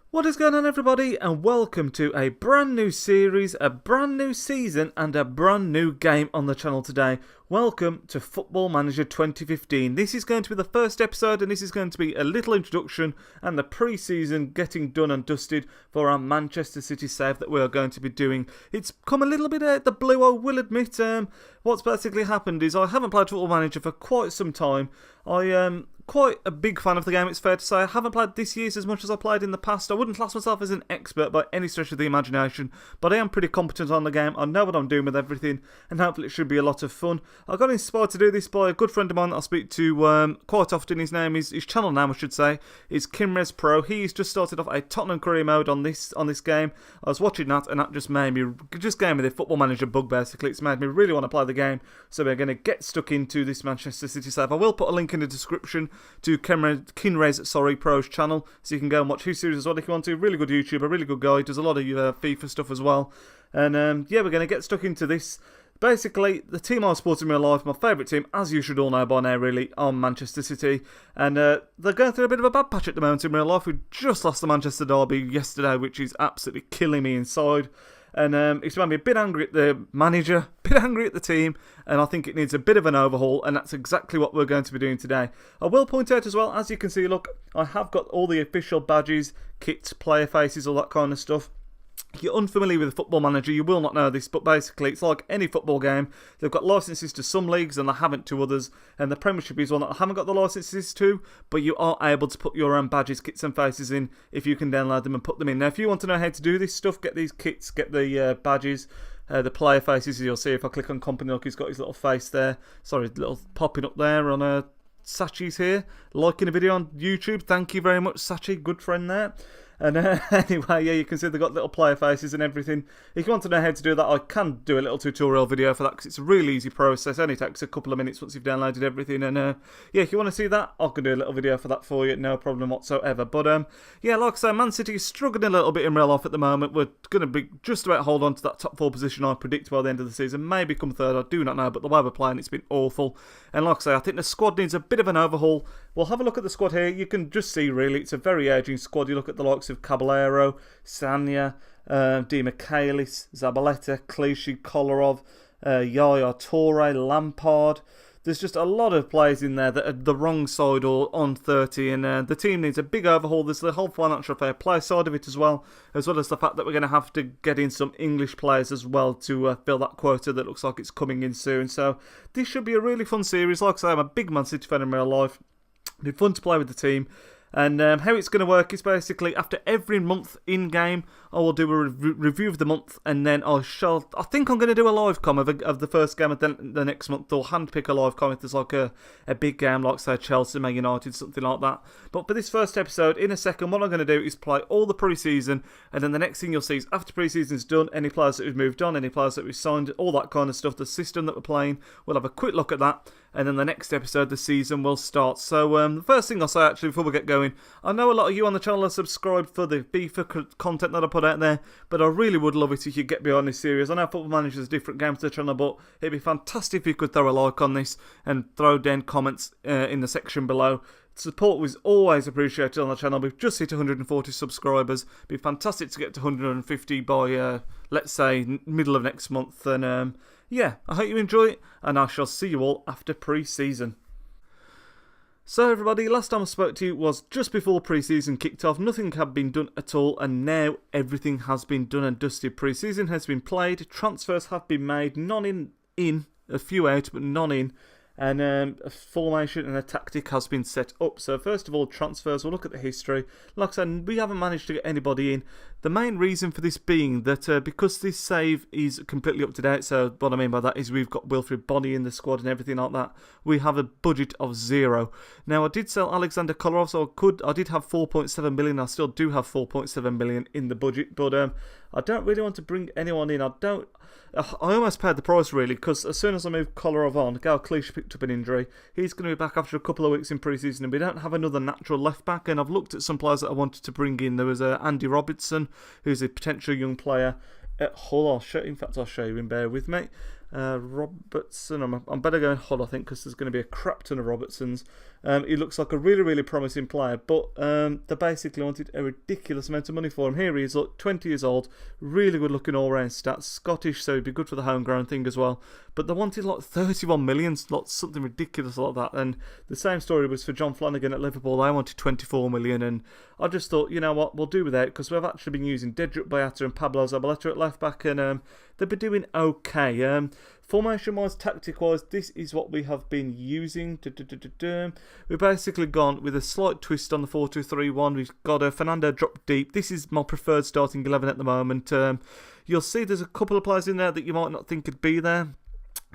What is going on, everybody, and welcome to a brand new series, a brand new season and a brand new game on the channel today. Welcome to Football Manager 2015. This is going to be the first episode, and this is going to be a little introduction and the pre-season getting done and dusted for our Manchester City save that we are going to be doing. It's come a little bit out the blue, I will admit. What's basically happened is I haven't played Football Manager for quite some time. I am quite a big fan of the game, it's fair to say. I haven't played this year's as much as I played in the past. I wouldn't class myself as an expert by any stretch of the imagination, but I am pretty competent on the game. I know what I'm doing with everything, and hopefully it should be a lot of fun. I got inspired to do this by a good friend of mine that I speak to quite often. His channel name, I should say, is Kimres Pro. He's just started off a Tottenham career mode on this game. I was watching that, and that just gave me the Football Manager bug, basically. It's made me really want to play the game, so we're going to get stuck into this Manchester City save. I will put a link in the description to Kinres Pro's channel, so you can go and watch his series as well if you want to. Really good YouTuber, really good guy, does a lot of FIFA stuff as well. And yeah, we're going to get stuck into this. Basically, the team I was supporting in real life, my favourite team, as you should all know by now really, are Manchester City. And they're going through a bit of a bad patch at the moment in real life. We just lost the Manchester derby yesterday, which is absolutely killing me inside. And it's made me a bit angry at the manager, a bit angry at the team, and I think it needs a bit of an overhaul, and that's exactly what we're going to be doing today. I will point out as well, as you can see, look, I have got all the official badges, kits, player faces, all that kind of stuff. If you're unfamiliar with Football Manager, you will not know this, but basically it's like any football game. They've got licenses to some leagues and they haven't to others, and the Premiership is one that I haven't got the licenses to, but you are able to put your own badges, kits and faces in if you can download them and put them in. Now, if you want to know how to do this stuff, get these kits, get the badges, the player faces, as you'll see if I click on company, look, he's got his little face there, sorry, little popping up there on Sachi's here, liking a video on YouTube. Thank you very much, Sachi, good friend there. And anyway, yeah, you can see they've got little player faces and everything. If you want to know how to do that, I can do a little tutorial video for that, because it's a really easy process. It only takes a couple of minutes once you've downloaded everything. And yeah, if you want to see that, I can do a little video for that for you, no problem whatsoever. But yeah, like I say, Man City is struggling a little bit in real life at the moment. We're going to be just about hold on to that top 4 position I predict by the end of the season. Maybe come third, I do not know, but the way we're playing, it's been awful. And like I say, I think the squad needs a bit of an overhaul. We'll have a look at the squad here. You can just see, really, it's a very aging squad. You look at the likes of Caballero, Sanya, Di Michaelis, Zabaleta, Clichy, Kolarov, Yaya Toure, Lampard. There's just a lot of players in there that are the wrong side or on 30, and the team needs a big overhaul. There's the whole financial fair play side of it as well as the fact that we're going to have to get in some English players as well to fill that quota that looks like it's coming in soon. So this should be a really fun series. Like I say, I'm a big Man City fan in real life. It'll be fun to play with the team. And how it's going to work is basically after every month in-game, I will do a review of the month, and then I think I'm going to do a live com of the first game, and then the next month I'll handpick a live com if there's like a big game, like say Chelsea, Man United, something like that. But for this first episode, in a second, what I'm going to do is play all the pre-season, and then the next thing you'll see is after pre-season's done, any players that we've moved on, any players that we've signed, all that kind of stuff, the system that we're playing, we'll have a quick look at that, and then the next episode, the season will start. So the first thing I'll say actually before we get going, I know a lot of you on the channel are subscribed for the FIFA content that I put out there, but I really would love it if you get behind this series. I know Football Manager is different games to the channel, but it'd be fantastic if you could throw a like on this and throw down comments in the section below. Support was always appreciated on the channel. We've just hit 140 subscribers. It'd be fantastic to get to 150 by, let's say, middle of next month. And yeah, I hope you enjoy it, and I shall see you all after pre-season. So everybody, last time I spoke to you was just before pre-season kicked off. Nothing had been done at all, and now everything has been done and dusted. Pre-season has been played, transfers have been made, none in, a few out, but none in. And a formation and a tactic has been set up. So first of all, transfers, we'll look at the history. Like I said, we haven't managed to get anybody in. The main reason for this being that because this save is completely up to date, so what I mean by that is we've got Wilfried Bonney in the squad and everything like that, we have a budget of 0. Now I did sell Alexander Kolarov, so I did have 4.7 million, I still do have 4.7 million in the budget, but I don't really want to bring anyone in. I almost paid the price really, because as soon as I moved Kolarov on, Gal Clichy picked up an injury. He's going to be back after a couple of weeks in pre-season, and we don't have another natural left back. And I've looked at some players that I wanted to bring in. There was Andy Robertson, who's a potential young player at Hull. I'll show you him, bear with me. Robertson, I'm better going Hull, I think, because there's going to be a crap ton of Robertsons. He looks like a really, really promising player, but they basically wanted a ridiculous amount of money for him. Here he is, look, 20 years old, really good looking all-round stats, Scottish, so he'd be good for the homegrown thing as well. But they wanted like 31 million, like something ridiculous like that. And the same story was for John Flanagan at Liverpool. They wanted 24 million, and I just thought, you know what, we'll do without, because we've actually been using Dedrick Boyata and Pablo Zabaleta at left back, and they've been doing okay. Formation-wise, tactic-wise, this is what we have been using. We've basically gone with a slight twist on the 4-2-3-1. We've got Fernando dropped deep. This is my preferred starting 11 at the moment. You'll see there's a couple of players in there that you might not think could be there.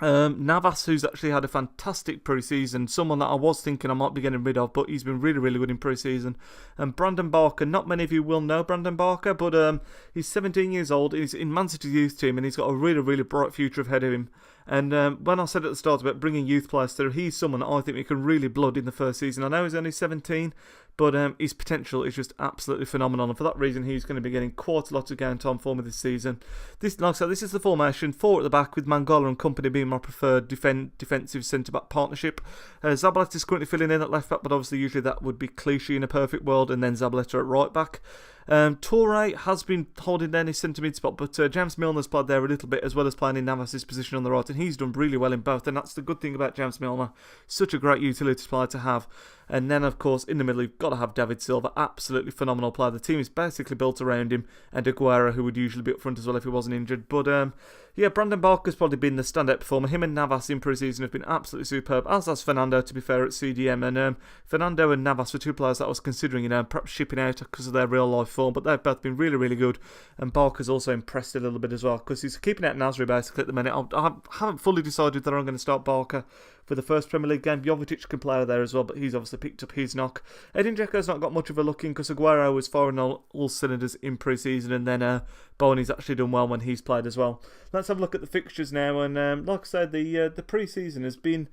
Navas, who's actually had a fantastic pre-season, someone that I was thinking I might be getting rid of, but he's been really, really good in pre-season. And Brandon Barker, not many of you will know Brandon Barker, but he's 17 years old, he's in Man City's youth team, and he's got a really, really bright future ahead of him. And when I said at the start about bringing youth players through, he's someone I think we can really blood in the first season. I know he's only 17, but his potential is just absolutely phenomenal, and for that reason he's going to be getting quite a lot of game time for me this season. This, like I said, this is the formation, 4 at the back, with Mangala and company being my preferred defensive centre-back partnership. Zabaleta is currently filling in at left-back, but obviously usually that would be cliche in a perfect world, and then Zabaleta at right-back. Toure has been holding down his centre-mid spot, but James Milner's played there a little bit, as well as playing in Navas' position on the right, and he's done really well in both, and that's the good thing about James Milner. Such a great utility player to have. And then, of course, in the middle, you've got to have David Silva, absolutely phenomenal player. The team is basically built around him, and Aguero, who would usually be up front as well if he wasn't injured. But, yeah, Brandon Barker's probably been the standout performer. Him and Navas in pre-season have been absolutely superb, as has Fernando, to be fair, at CDM. And Fernando and Navas were 2 players that I was considering, perhaps shipping out because of their real-life form, but they've both been really, really good. And Barker's also impressed a little bit as well, because he's keeping out Nasri basically at the minute. I haven't fully decided that I'm going to start Barker for the first Premier League game. Jovetic can play there as well, but he's obviously picked up his knock. Edin Dzeko's not got much of a look in, because Aguero was firing all cylinders in pre-season, and then Boney's actually done well when he's played as well. Let's have a look at the fixtures now, and like I said, the pre-season has been...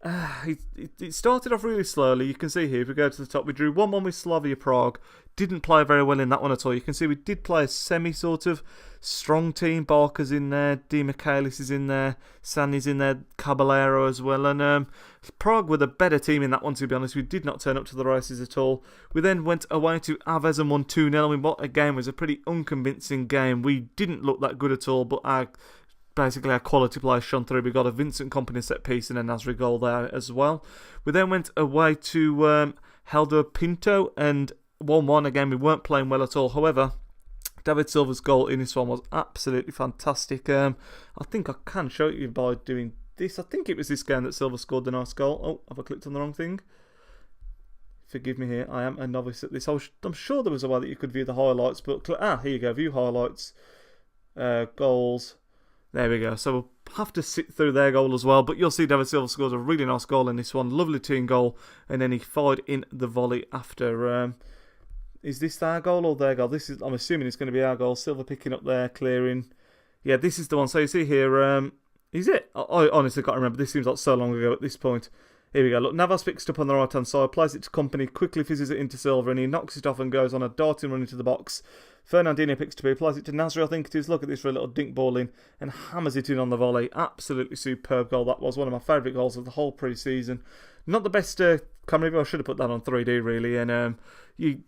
It started off really slowly. You can see here, if we go to the top, we drew 1-1 with Slavia Prague. Didn't play very well in that one at all. You can see we did play a sort of strong team. Barker's in there, Di Michaelis is in there, Sani's in there, Caballero as well. And Prague were the better team in that one, to be honest. We did not turn up to the races at all. We then went away to Aves and won 2-0. And what again was a pretty unconvincing game. We didn't look that good at all, but basically our quality players shone through. We got a Vincent Kompany set piece and a Nasri goal there as well. We then went away to Helder Pinto and 1-1. Again, we weren't playing well at all. However, David Silva's goal in this one was absolutely fantastic. I think I can show you by doing this. I think it was this game that Silva scored the nice goal. Oh, have I clicked on the wrong thing? Forgive me here, I am a novice at this. I'm sure there was a way that you could view the highlights, but here you go, view highlights, goals. There we go. So we'll have to sit through their goal as well. But you'll see David Silva scores a really nice goal in this one. Lovely team goal. And then he fired in the volley after. Is this their goal or their goal? I'm assuming it's going to be our goal. Silva picking up there, clearing. Yeah, this is the one. So you see here. Is it? I honestly can't remember. This seems like so long ago at this point. Here we go. Look, Navas fixed up on the right-hand side, plays it to Kompany, quickly fizzes it into Silva, and he knocks it off and goes on a darting run into the box. Fernandinho picks to be, applies it to Nasri, I think it is. Look at this for a little dink ball in, and hammers it in on the volley. Absolutely superb goal. That was one of my favourite goals of the whole pre-season. Not the best camera view. I should have put that on 3D really, and you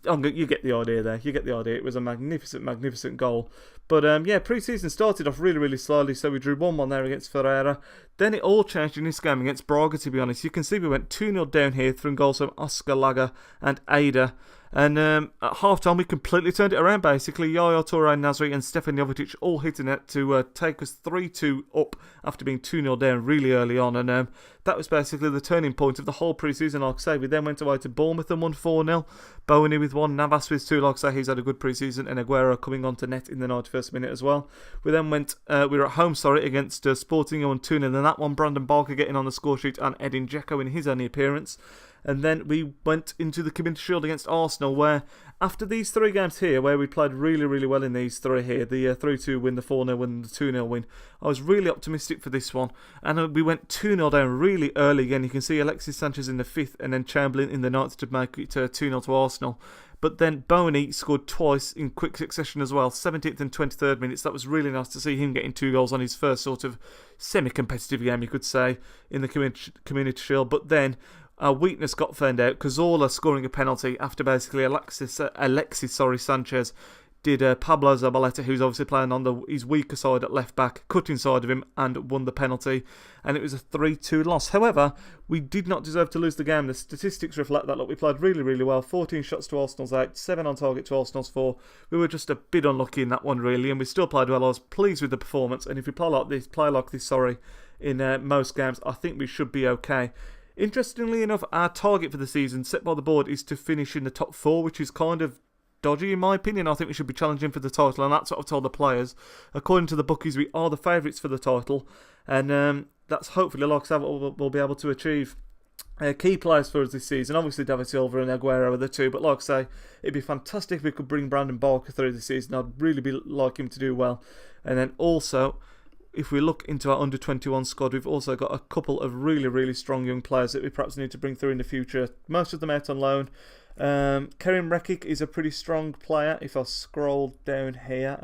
get the idea there. You get the idea. It was a magnificent goal. But yeah, pre-season started off really, really slowly, so we drew 1-1 there against Ferreira. Then it all changed in this game against Braga, to be honest. You can see we went 2-0 down here through goals from Oscar Lager and Ada. And at half-time, we completely turned it around, basically. Yaya Toure, Nasri and Stefan Jovetic all hitting it to take us 3-2 up after being 2-0 down really early on. And that was basically the turning point of the whole pre-season, like I say. We then went away to Bournemouth and won 4-0. Boney with 1, Navas with 2, like I say, he's had a good pre-season. And Aguero coming on to net in the 91st minute as well. We then we were at home, against Sporting and won 2-0. And then that one, Brandon Barker getting on the score sheet and Edin Dzeko in his only appearance. And then we went into the Community Shield against Arsenal, where after these 3 games here, where we played really, really well in these 3 here, the 3-2 win, the 4-0 win, the 2-0 win, I was really optimistic for this one. And we went 2-0 down really early again. You can see Alexis Sanchez in the 5th and then Chamberlain in the 9th to make it 2-0 to Arsenal. But then Boney scored twice in quick succession as well, 17th and 23rd minutes. That was really nice to see him getting 2 goals on his first sort of semi-competitive game, you could say, in the Community Shield. But then our weakness got found out. Cazorla scoring a penalty after basically Alexis Sanchez did Pablo Zabaleta, who's obviously playing on his weaker side at left back, cut inside of him and won the penalty, and it was a 3-2 loss. However, we did not deserve to lose the game. The statistics reflect that. Look, we played really, really well. 14 shots to Arsenal's 8, 7 on target to Arsenal's 4. We were just a bit unlucky in that one, really, and we still played well. I was pleased with the performance, and if we play like this, in most games, I think we should be okay. Interestingly enough, our target for the season set by the board is to finish in the top 4, which is kind of dodgy in my opinion. I think we should be challenging for the title, and that's what I've told the players. According to the bookies, we are the favourites for the title, and that's hopefully, like I said, what we'll be able to achieve. Key players for us this season, obviously David Silva and Aguero are the two, but like I say, it'd be fantastic if we could bring Brandon Barker through this season. I'd really like him to do well. And then also, if we look into our under-21 squad, we've also got a couple of really, really strong young players that we perhaps need to bring through in the future. Most of them out on loan. Kerim Rekic is a pretty strong player. If I scroll down here,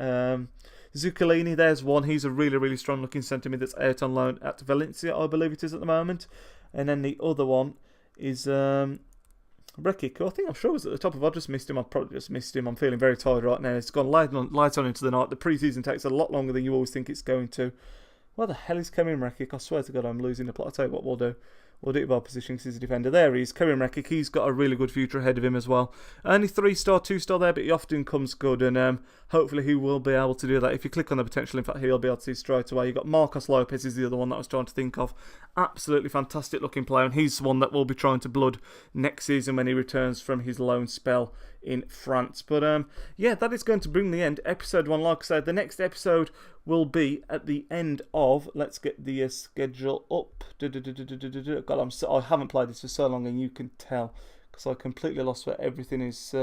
Zuccolini, there's one. He's a really, really strong looking centre mid that's out on loan at Valencia, I believe it is at the moment. And then the other one is Rekic, who I think I'm sure was at the top. If I just missed him, I probably just missed him. I'm feeling very tired right now. It's gone light on into the night. The pre-season takes a lot longer than you always think it's going to. Where the hell is Kerim Rekic? I swear to God, I'm losing the plot. I'll tell you what we'll do. We'll do it by position because he's a defender. There he is, Kerim Rekic. He's got a really good future ahead of him as well. Only 3-star, 2-star there, but he often comes good, and hopefully he will be able to do that. If you click on the potential, in fact, he'll be able to see straight away. You've got Marcos Lopez is the other one that I was trying to think of. Absolutely fantastic looking player, and he's the one that will be trying to blood next season when he returns from his loan spell in France. But yeah, that is going to bring the end. Episode 1, like I said, the next episode will be at the end of, let's get the schedule up. God, I haven't played this for so long, and you can tell because I completely lost where everything is.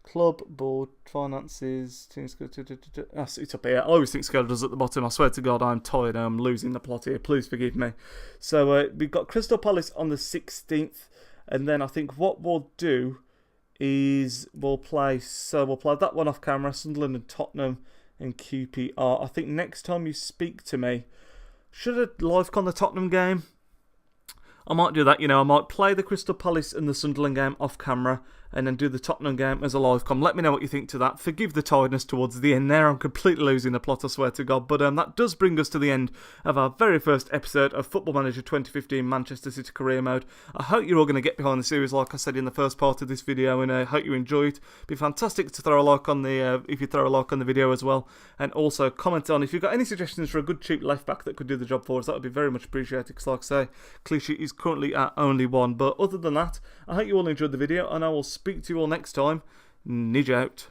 Club, board, finances, teams. It's up here. I always think schedule's at the bottom. I swear to God, I'm tired. I'm losing the plot here. Please forgive me. So we've got Crystal Palace on the 16th, and then I think what we'll do is we'll play that one off camera, Sunderland and Tottenham and QPR. I think next time you speak to me, should I live con the Tottenham game? I might do that, I might play the Crystal Palace and the Sunderland game off camera and then do the Tottenham game as a live com. Let me know what you think to that. Forgive the tiredness towards the end there. I'm completely losing the plot, I swear to God. But that does bring us to the end of our very first episode of Football Manager 2015 Manchester City Career Mode. I hope you're all going to get behind the series like I said in the first part of this video, and I hope you enjoy it. It'd be fantastic to throw a like on the if you throw a like on the video as well, and also comment on if you've got any suggestions for a good cheap left back that could do the job for us. That would be very much appreciated because, like I say, Clichy is currently our only one. But other than that, I hope you all enjoyed the video, and I will speak to you all next time. Nidge out.